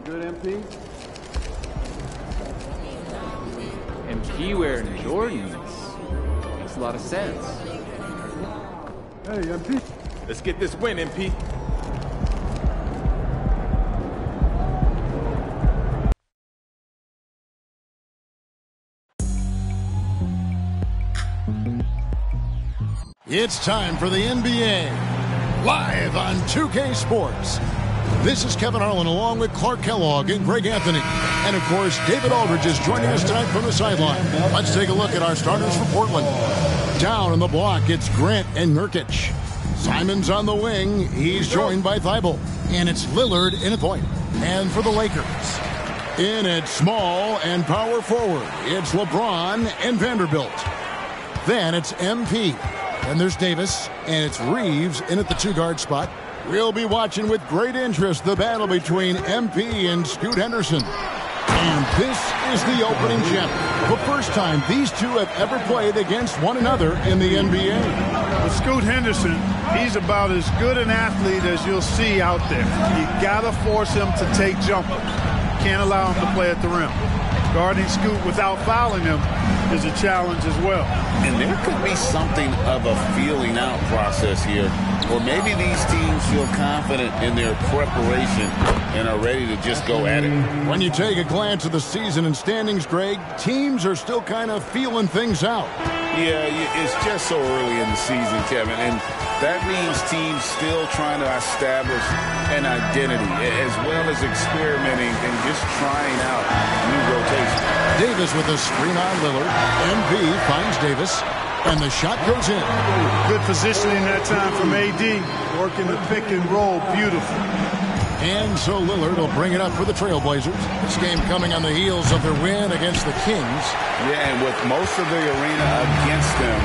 Good, MP? MP wearing Jordans. Makes a lot of sense. Hey, MP. Let's get this win, MP. It's time for the NBA, live on 2K Sports. This is Kevin Harlan along with Clark Kellogg and Greg Anthony. And, of course, David Aldridge is joining us tonight from the sideline. Let's take a look at our starters for Portland. Down in the block, it's Grant and Nurkic. Simon's on the wing. He's joined by Thibault. And it's Lillard in a point. And for the Lakers, in at small and power forward, it's LeBron and Vanderbilt. Then it's MP. And there's Davis, and it's Reeves in at the two-guard spot. We'll be watching with great interest the battle between MP and Scoot Henderson. And this is the opening chapter. The first time these two have ever played against one another in the NBA. With Scoot Henderson, he's about as good an athlete as you'll see out there. You gotta force him to take jumpers. Can't allow him to play at the rim. Guarding Scoot without fouling him is a challenge as well. And there could be something of a feeling out process here. Or maybe these teams feel confident in their preparation and are ready to just go at it. When you take a glance at the season and standings, Greg, teams are still kind of feeling things out. Yeah, it's just so early in the season, Kevin, and that means teams still trying to establish an identity as well as experimenting and just trying out new rotations. Davis with a screen on Lillard. MP finds Davis, and the shot goes in. Good positioning that time from AD, working the pick and roll beautiful. And so Lillard will bring it up for the Trailblazers. This game coming on the heels of their win against the Kings. Yeah, and with most of the arena against them,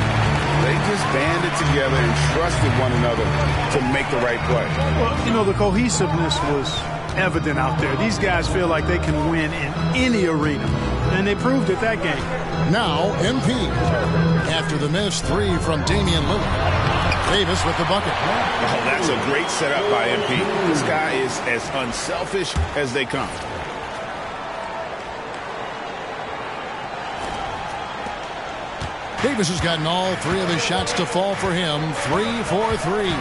they just banded together and trusted one another to make the right play. Well, you know, the cohesiveness was evident out there. These guys feel like they can win in any arena, and they proved it that game. Now, MP. After the missed three from Damian Lillard. Davis with the bucket. Oh, that's a great setup by MP. This guy is as unselfish as they come. Davis has gotten all three of his shots to fall for him. 3 for 3.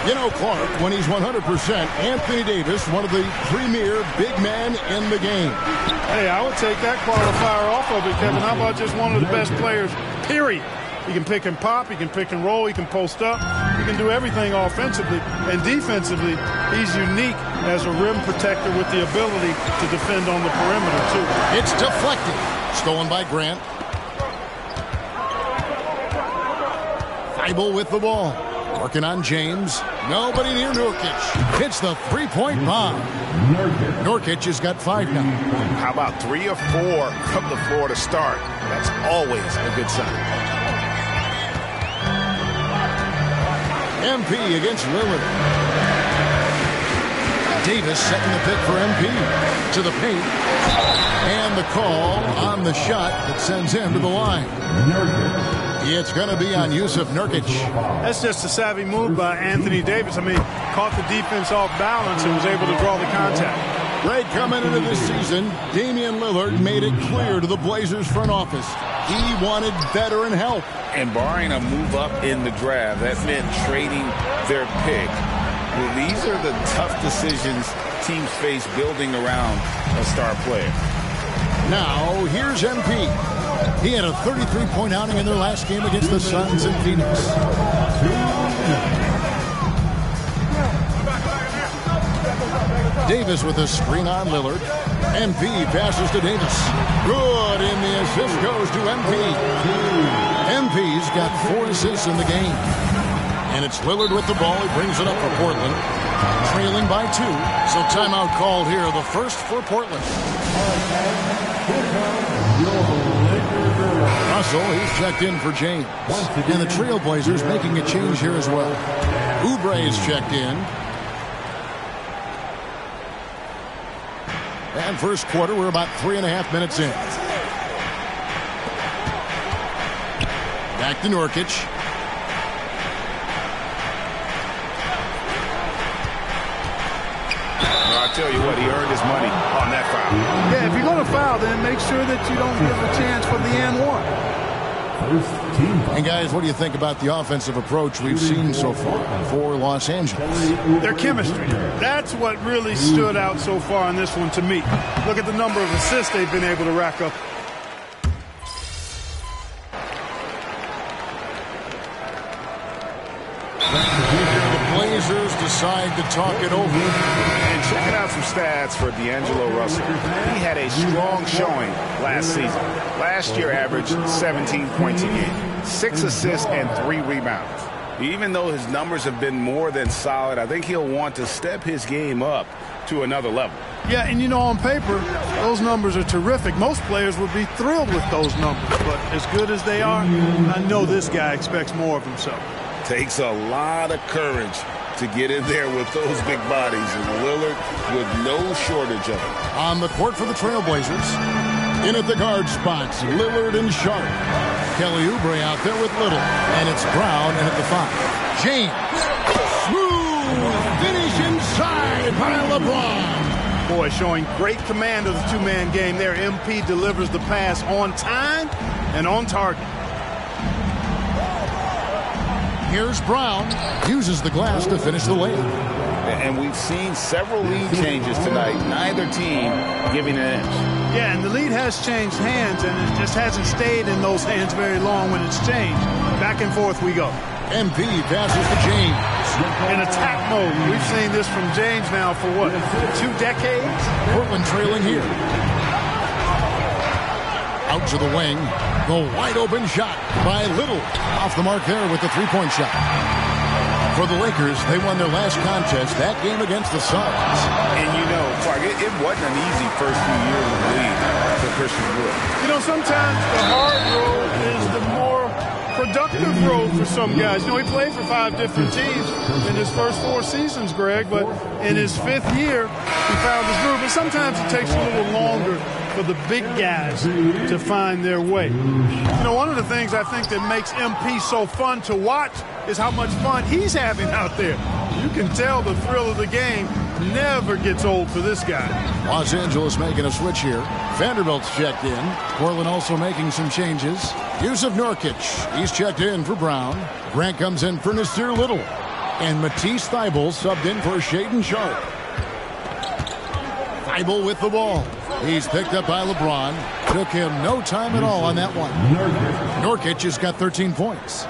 You know, Clark, when he's 100%, Anthony Davis, one of the premier big men in the game. Hey, I would take that qualifier off of it, Kevin. How about just one of the best players, period? He can pick and pop, he can pick and roll, he can post up, he can do everything offensively. And defensively, he's unique as a rim protector with the ability to defend on the perimeter, too. It's deflected. Stolen by Grant. Thibault with the ball. Working on James. Nobody near Nurkic. Hits the three-point bomb. Nurkic has got 5 now. How about 3 or 4 from the floor to start? That's always a good sign. MP against Lillard. Davis setting the pick for MP. To the paint. And the call on the shot that sends him to the line. It's going to be on Yusuf Nurkic. That's just a savvy move by Anthony Davis. I mean, caught the defense off balance and was able to draw the contact. Greg, coming into this season, Damian Lillard made it clear to the Blazers front office he wanted veteran help. And barring a move up in the draft, that meant trading their pick. Well, these are the tough decisions teams face building around a star player. Now, here's MP. He had a 33-point outing in their last game against the Suns in Phoenix. Davis with a screen on Lillard. MP passes to Davis. Good, and the assist goes to MP. MP's got 4 assists in the game. And it's Lillard with the ball. He brings it up for Portland. Trailing by 2. So timeout called here. The first for Portland. Russell, he's checked in for James. And the Trailblazers making a change here as well. Oubre's checked in. And first quarter, we're about 3.5 minutes in. Back to Nurkic. tell you what, he earned his money on that foul. Yeah, if you're going to foul, then make sure that you don't give a chance for the and one. And guys, what do you think about the offensive approach we've seen so far for Los Angeles? Their chemistry. That's what really stood out so far in this one to me. Look at the number of assists they've been able to rack up. The Blazers decide to talk it over. And checking out some stats for D'Angelo Russell. He had a strong showing last season. Last year averaged 17 points a game, 6 assists and 3 rebounds. Even though his numbers have been more than solid, I think he'll want to step his game up to another level. Yeah, and you know, on paper, those numbers are terrific. Most players would be thrilled with those numbers, but as good as they are, I know this guy expects more of himself. Takes a lot of courage to get in there with those big bodies, and Lillard with no shortage of it. On the court for the Trailblazers, in at the guard spots, Lillard and Sharp. Kelly Oubre out there with Little, and it's Brown in at the 5. James, smooth finish inside by LeBron. Boy, showing great command of the two-man game there. MP delivers the pass on time and on target. Here's Brown, uses the glass to finish the layup. And we've seen several lead changes tonight, neither team giving an inch. Yeah, and the lead has changed hands, and it just hasn't stayed in those hands very long when it's changed. Back and forth we go. MP passes to James. In attack mode. We've seen this from James now for what, 2 decades? Portland trailing here. Out to the wing. The wide open shot by Little. Off the mark there with the three-point shot. For the Lakers, they won their last contest, that game against the Suns. And you know, Clark, it wasn't an easy first few years of the league for Christian Wood. You know, sometimes the hard road is the more productive road for some guys. You know, he played for 5 different teams in his first 4 seasons, Greg, but in his 5th year, he found his groove. But sometimes it takes a little longer for the big guys to find their way. You know, one of the things I think that makes MP so fun to watch is how much fun he's having out there. You can tell the thrill of the game never gets old for this guy. Los Angeles making a switch here. Vanderbilt's checked in. Portland also making some changes. Yusuf Nurkic, he's checked in for Brown. Grant comes in for Nasir Little. And Matisse Thybulle subbed in for Shaedon Sharp. Thybulle with the ball. He's picked up by LeBron. Took him no time at all on that one. Nurkic has got 13 points.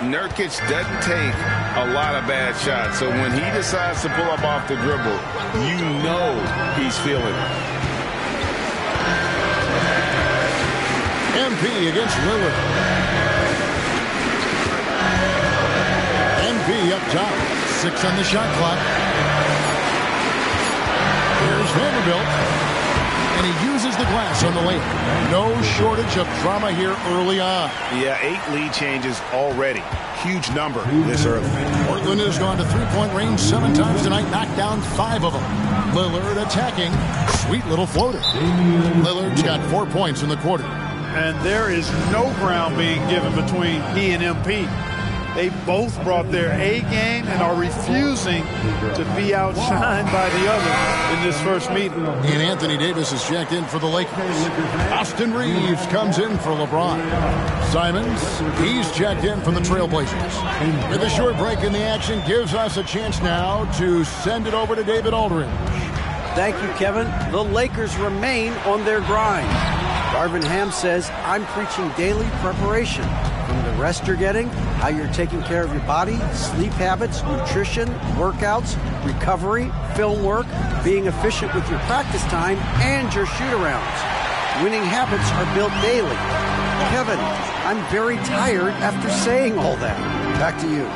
Nurkic doesn't take a lot of bad shots, so when he decides to pull up off the dribble, you know he's feeling it. MP against Lillard. MP up top. 6 on the shot clock. Here's Vanderbilt. And he uses the glass on the lane. No shortage of drama here early on. Yeah, 8 lead changes already. Huge number this early. Portland has gone to three-point range 7 times tonight, knocked down 5 of them. Lillard attacking. Sweet little floater. Lillard's got 4 points in the quarter. And there is no ground being given between he and MP. They both brought their A game and are refusing to be outshined by the other in this first meeting. And Anthony Davis is checked in for the Lakers. Austin Reeves comes in for LeBron. Simons, he's checked in for the Trailblazers. With a short break in the action, gives us a chance now to send it over to David Aldridge. Thank you, Kevin. The Lakers remain on their grind. Darvin Ham says, I'm preaching daily preparation. From the rest you're getting, how you're taking care of your body, sleep habits, nutrition, workouts, recovery, film work, being efficient with your practice time, and your shoot-arounds. Winning habits are built daily. Kevin, I'm very tired after saying all that. Back to you.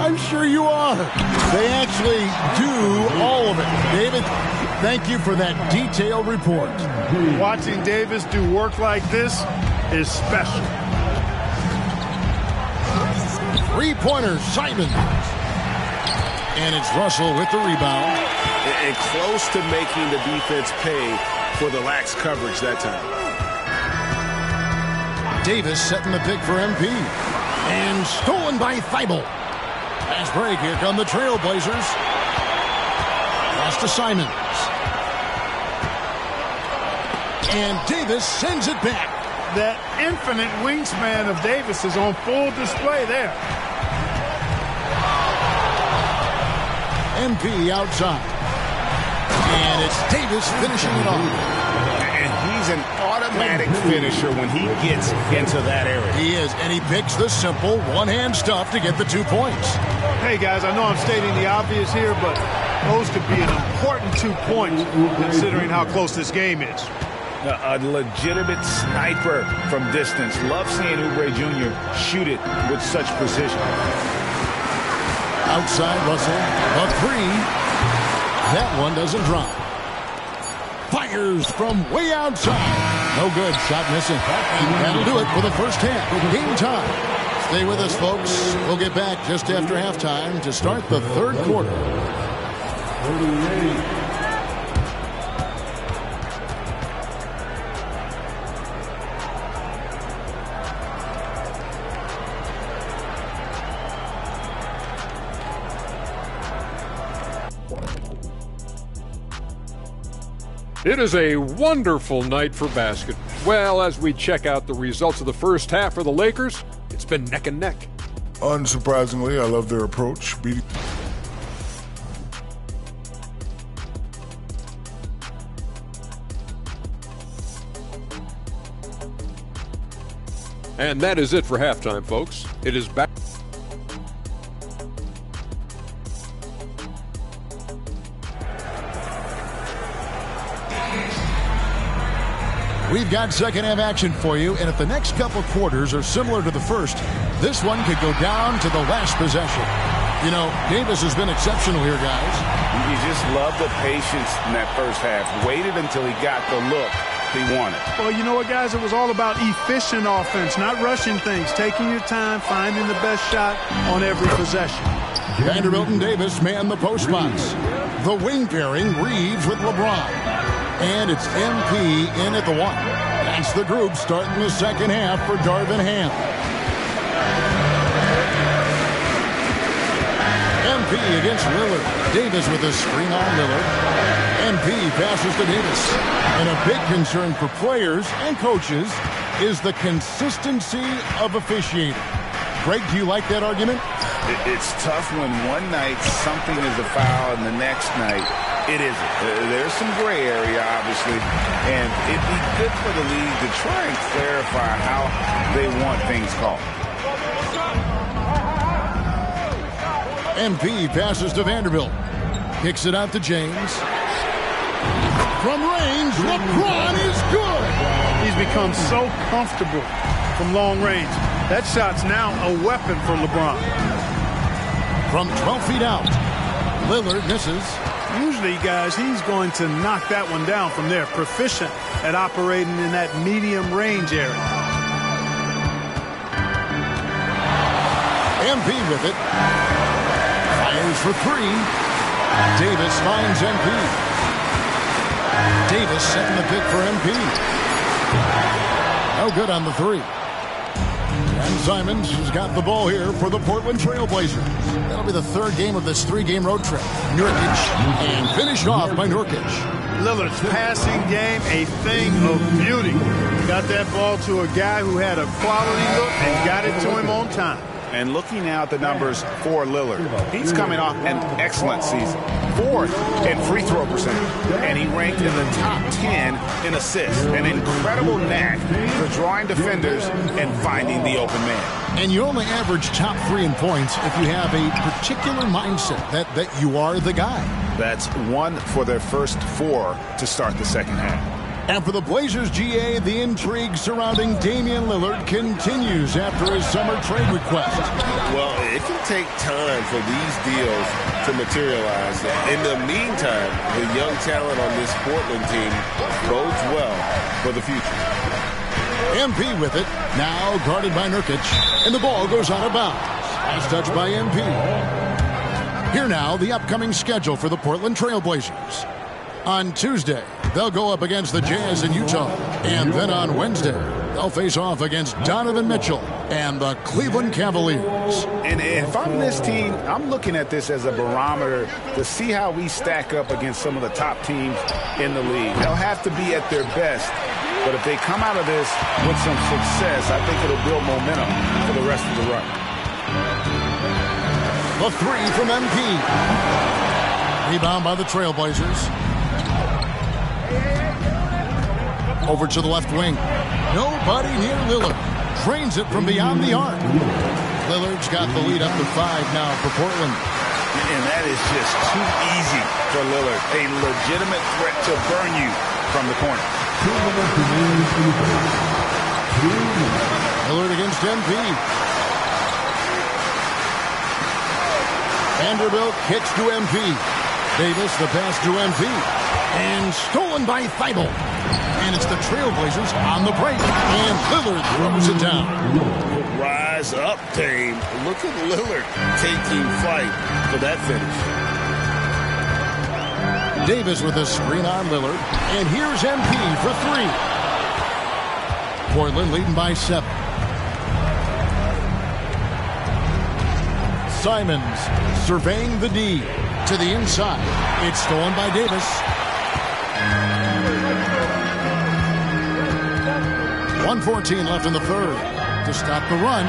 I'm sure you are. They actually do all of it. David, thank you for that detailed report. Watching Davis do work like this is special. Three-pointer, Simon. And it's Russell with the rebound. And close to making the defense pay for the lax coverage that time. Davis setting the pick for MP. And stolen by Thybulle. Fast break, here come the Trailblazers. pass to Simons. And Davis sends it back. That infinite wingspan of Davis is on full display there. MP outside. And it's Davis finishing it off. And he's an automatic finisher when he gets into that area. He is, and he picks the simple one-hand stuff to get the 2 points. Hey, guys, I know I'm stating the obvious here, but those could be an important 2 points considering how close this game is. A legitimate sniper from distance. Love seeing Oubre Jr. shoot it with such precision. Outside Russell, a three. That one doesn't drop. Fires from way outside. No good. Shot missing. That'll do it for the first half. Game time. Stay with us, folks. We'll get back just after halftime to start the third quarter. 38. It is a wonderful night for basketball. Well, as we check out the results of the first half for the Lakers, it's been neck and neck. Unsurprisingly, I love their approach. And that is it for halftime, folks. It is back. We've got second half action for you, and if the next couple quarters are similar to the first, this one could go down to the last possession. You know, Davis has been exceptional here, guys. You just love the patience in that first half. Waited until he got the look he wanted. Well, you know what, guys? It was all about efficient offense, not rushing things, taking your time, finding the best shot on every possession. Vanderbilt and Davis man the post spots. The wing pairing, Reeves with LeBron. And it's MP in at the one. That's the group starting the second half for Darvin Ham. MP against Lillard. Davis with a screen on Lillard. MP passes to Davis. And a big concern for players and coaches is the consistency of officiating. Greg, do you like that argument? It's tough when one night something is a foul and the next night it isn't. There's some gray area, obviously, and it'd be good for the league to try and clarify how they want things called. MP passes to Vanderbilt. Kicks it out to James. From range, LeBron is good. He's become so comfortable from long range. That shot's now a weapon for LeBron. From 12 feet out, Lillard misses. Usually, guys, he's going to knock that one down from there. Proficient at operating in that medium range area. MP with it. Fires for three. Davis finds MP. Davis setting the pick for MP. No good on the three. And Simons has got the ball here for the Portland Trail Blazers. That'll be the third game of this three-game road trip. Nurkic, and finished off by Nurkic. Lillard's passing game, a thing of beauty. Got that ball to a guy who had a quality look and got it to him on time. And looking now at the numbers for Lillard, he's coming off an excellent season. 4th in free throw percentage, and he ranked in the top 10 in assists. An incredible knack for drawing defenders and finding the open man. And you only average top 3 in points if you have a particular mindset that you are the guy. That's 1 for their first 4 to start the second half. And for the Blazers GA, the intrigue surrounding Damian Lillard continues after his summer trade request. Well, it can take time for these deals to materialize. In the meantime, the young talent on this Portland team bodes well for the future. MP with it, now guarded by Nurkic, and the ball goes out of bounds. Nice touch by MP. Here now, the upcoming schedule for the Portland Trail Blazers. On Tuesday, they'll go up against the Jazz in Utah. And then on Wednesday, They'll face off against Donovan Mitchell and the Cleveland Cavaliers. And if I'm this team, I'm looking at this as a barometer to see how we stack up against some of the top teams in the league. They'll have to be at their best, but if they come out of this with some success, I think it'll build momentum for the rest of the run. The three from MP. Rebound by the Trailblazers. Over to the left wing. Nobody near Lillard. Drains it from beyond the arc. Lillard's got the lead up to 5 now for Portland. And that is just too easy for Lillard. A legitimate threat to burn you from the corner. Lillard against MP. Vanderbilt kicks to MP. Davis the pass to MP. And stolen by Thibault. And it's the Trailblazers on the break. And Lillard throws it down. Rise up, Dame. Look at Lillard taking flight for that finish. Davis with a screen on Lillard. And here's MP for 3. Portland leading by 7. Simons surveying the D to the inside. It's stolen by Davis. 1:14 left in the third. To stop the run.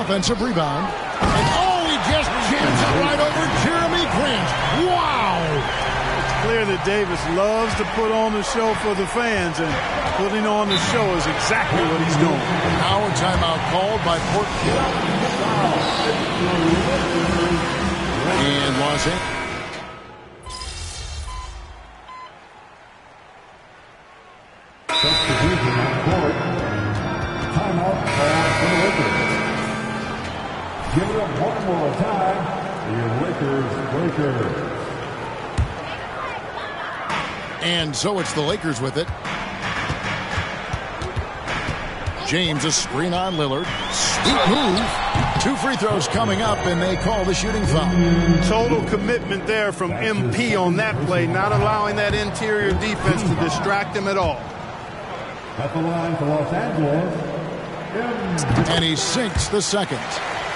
Offensive rebound. And he just jams it right over Jeremy Grant. Wow! It's clear that Davis loves to put on the show for the fans, and putting on the show is exactly what he's doing. Now a timeout called by Portland. And Los Angeles. Substitution on court. Timeout called for the Lakers. Give it up one more time. The Lakers. And so it's the Lakers with it. James a screen on Lillard. Steep move. 2 free throws coming up, and they call the shooting foul. Total commitment there from MP on that play, not allowing that interior defense to distract him at all. At the line for Los Angeles. And he sinks the second.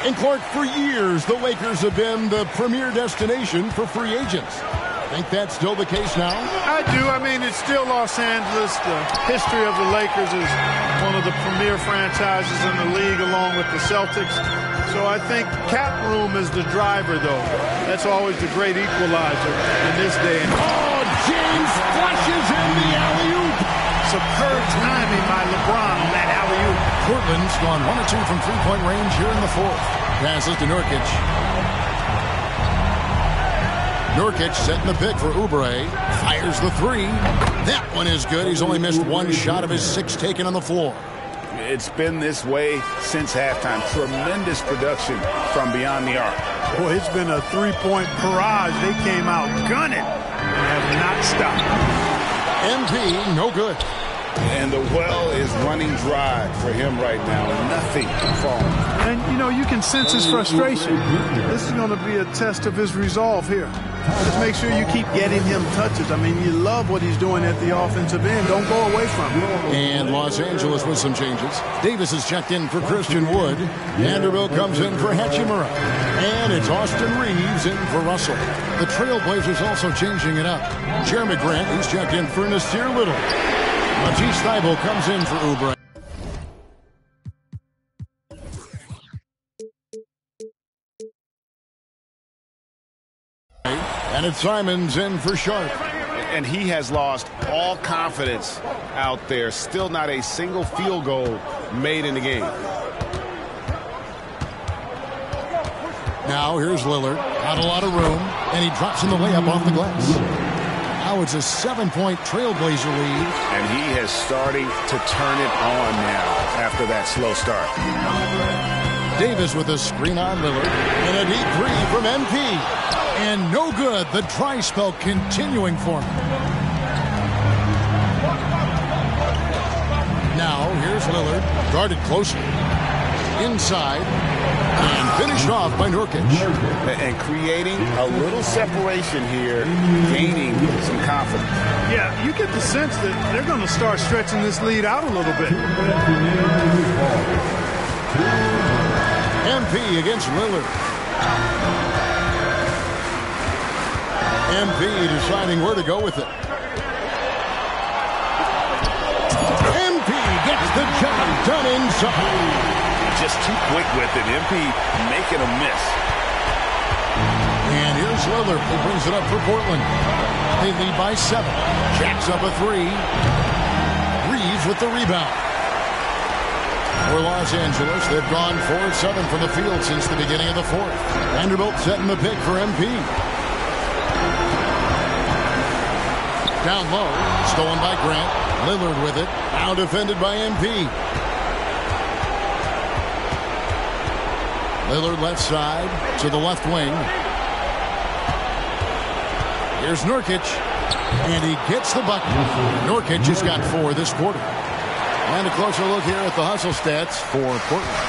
And Clark, for years, the Lakers have been the premier destination for free agents. Think that's still the case now? I do. I mean, it's still Los Angeles. The history of the Lakers is one of the premier franchises in the league, along with the Celtics. So I think cap room is the driver, though. That's always the great equalizer in this day. Oh, James flushes in the alley-oop. Superb timing by LeBron on that alley-oop. Portland's gone 1 of 2 from three-point range here in the fourth. Passes to Nurkic. Nurkic setting the pick for Oubre. Fires the 3. That one is good. He's only missed 1 shot of his 6 taken on the floor. It's been this way since halftime. Tremendous production from beyond the arc. Boy, it's been a three-point barrage. They came out gunning and have not stopped. MP, no good. And the well is running dry for him right now. Nothing falling. And, you know, you can sense his frustration. This is going to be a test of his resolve here. Just make sure you keep getting him touches. I mean, you love what he's doing at the offensive end. Don't go away from him. And Los Angeles with some changes. Davis is checked in for Christian Wood. Vanderbilt comes in for Hachimura. And it's Austin Reeves in for Russell. The Trailblazers also changing it up. Jeremy Grant, he's checked in for Nasir Little. Matisse Thybulle comes in for Oubre. And it's Simons in for Sharp. And he has lost all confidence out there. Still not a single field goal made in the game. Now here's Lillard. Not a lot of room. And he drops in the layup off the glass. Now it's a 7-point Trailblazer lead. And he is starting to turn it on now after that slow start. Davis with a screen on Lillard. And a deep 3 from MP. And no good. The dry spell continuing for him. Now here's Lillard. Guarded closely. inside and finished off by Nurkic. And creating a little separation here, gaining some confidence. Yeah, you get the sense that they're going to start stretching this lead out a little bit. MP against Lillard. MP deciding where to go with it. MP gets the job done inside. Just too quick with it. MP making a miss. And here's Lillard, who brings it up for Portland. They lead by 7. Jacks up a 3. Reeves with the rebound. For Los Angeles, they've gone 4 of 7 from the field since the beginning of the 4th. Vanderbilt setting the pick for MP. Down low, stolen by Grant. Lillard with it. Now defended by MP. Lillard left side to the left wing. Here's Nurkic. And he gets the bucket. Nurkic has got 4 this quarter. And a closer look here at the hustle stats for Portland.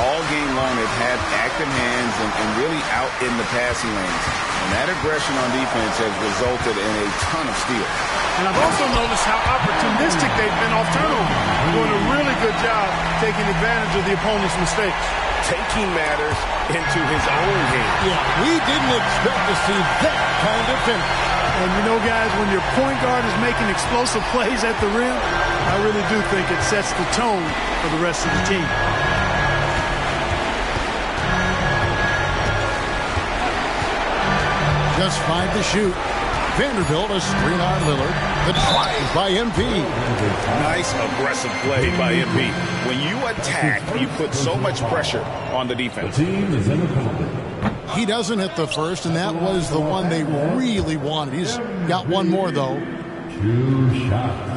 All game long, they've had active hands and really out in the passing lanes. And that aggression on defense has resulted in a ton of steals. And I've also noticed how opportunistic they've been off turnover. Doing a really good job taking advantage of the opponent's mistakes. Taking matters into his own hands. Yeah, we didn't expect to see that kind of finish. And you know, guys, when your point guard is making explosive plays at the rim, I really do think it sets the tone for the rest of the team. Just 5 to shoot. Vanderbilt, a screen on Lillard. The drive by MP. Nice aggressive play by MP. When you attack, you put so much pressure on the defense. He doesn't hit the first, and that was the one they really wanted. He's got one more, though. 2 shots.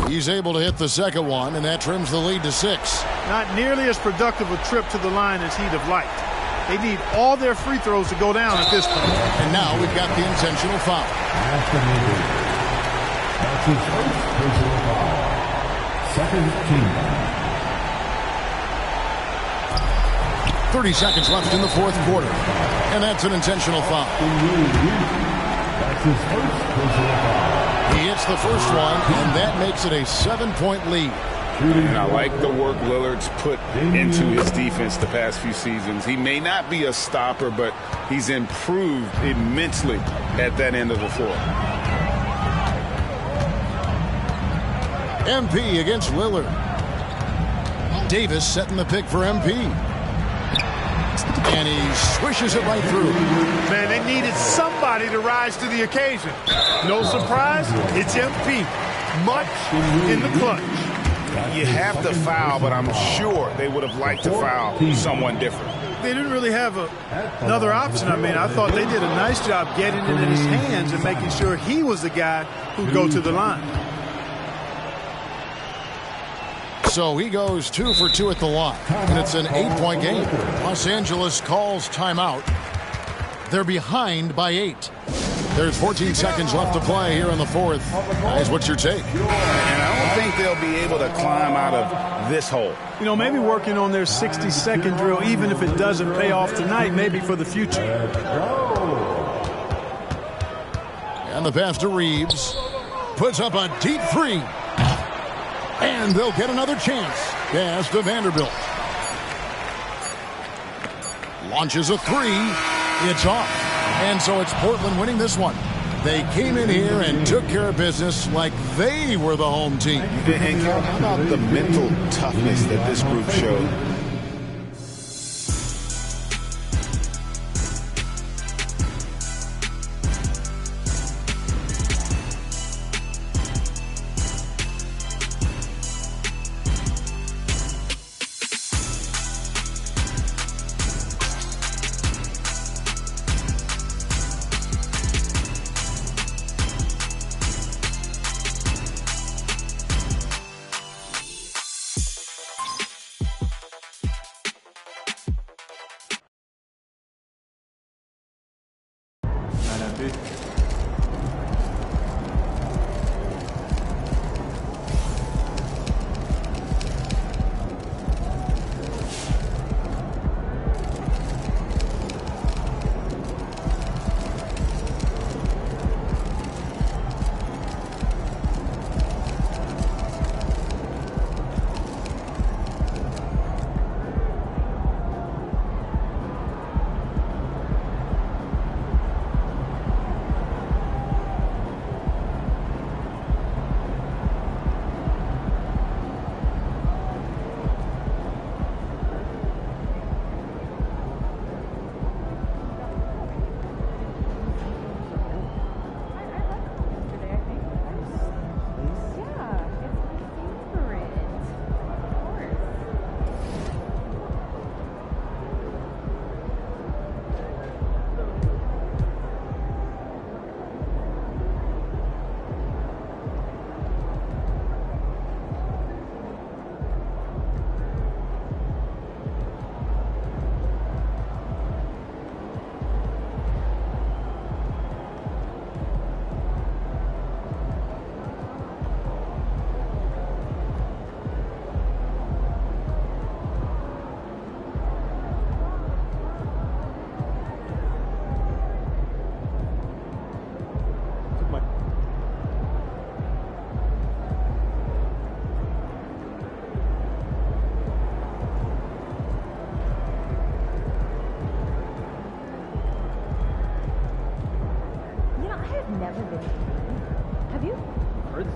He's able to hit the second one, and that trims the lead to 6. Not nearly as productive a trip to the line as he'd have liked. They need all their free throws to go down at this point. And now we've got the intentional foul. That's his first personal foul. Second team. 30 seconds left in the 4th quarter. And that's an intentional foul. That's his first personal foul. He hits the first one, and that makes it a 7-point lead. And I like the work Lillard's put into his defense the past few seasons. He may not be a stopper, but he's improved immensely at that end of the floor. MP against Lillard. Davis setting the pick for MP. And he swishes it right through. Man, they needed somebody to rise to the occasion. No surprise, it's MP. Much in the clutch. You have to foul, but I'm sure they would have liked to foul someone different. They didn't really have another option. I mean, I thought they did a nice job getting it in his hands and making sure he was the guy who'd go to the line. So he goes 2 for 2 at the line, and it's an 8-point game. Los Angeles calls timeout. They're behind by 8. There's 14 seconds left to play here in the 4th. Guys, what's your take? And I don't think they'll be able to climb out of this hole. You know, maybe working on their 60-second drill, even if it doesn't pay off tonight, maybe for the future. And the pass to Reeves. Puts up a deep 3. And they'll get another chance. Pass to Vanderbilt. Launches a 3. It's off. And so it's Portland winning this one. They came in here and took care of business like they were the home team. And how about the mental toughness that this group showed?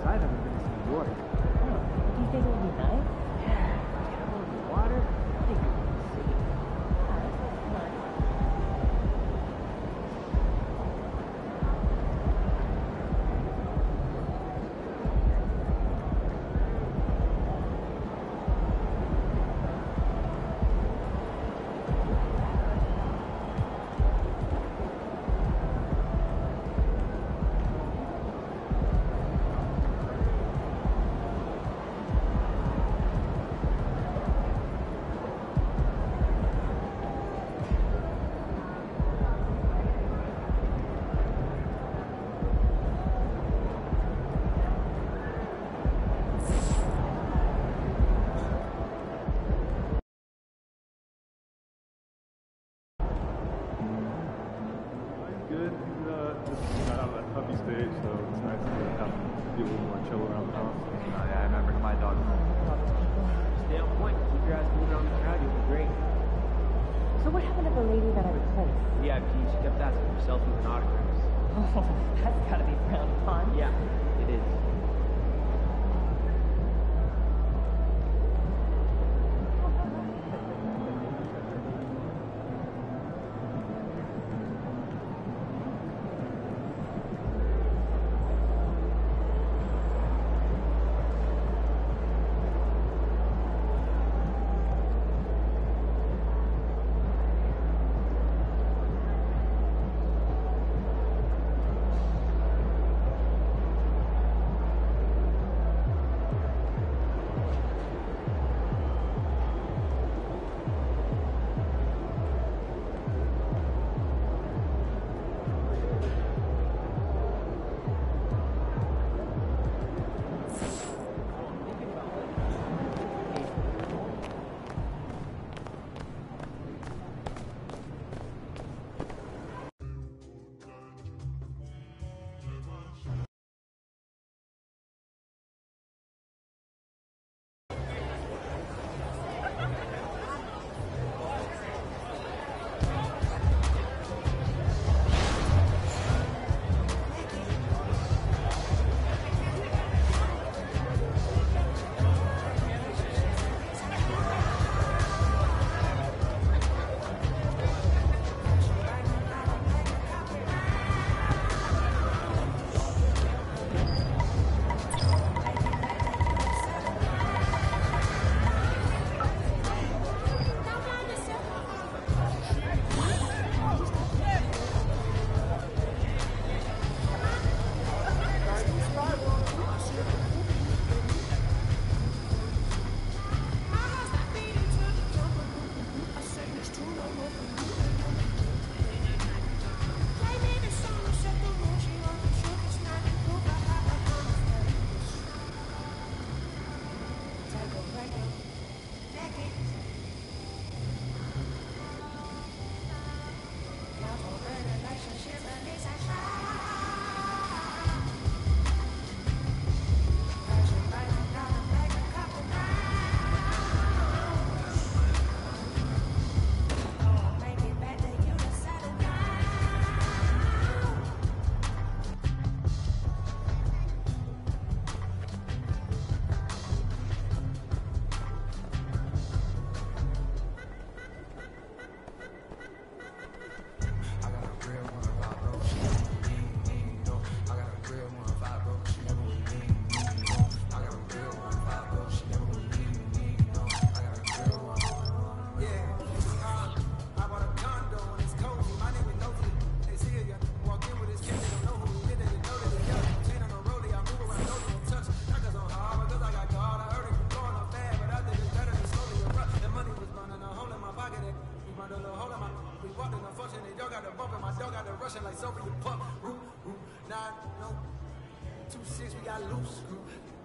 outside, I'm going to see water. Oh, do you think it would be nice? Yeah, get a little water. I think you're going to see. Yeah, that sounds nice. Good. Just got out of that puppy stage, so it's nice to have be a little more chill around the house. Oh, yeah, I remember my dog. Stay on point. Keep your ass moving around the crowd. You'll be great. So what happened to the lady that I replaced? VIP, she kept asking for selfies and autographs. Oh, that's gotta be frowned upon. Yeah, it is.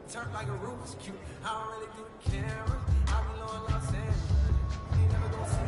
Turn like a Rubik's Cube. I don't really do the camera. I be low in Los Angeles. You ain't never gonna see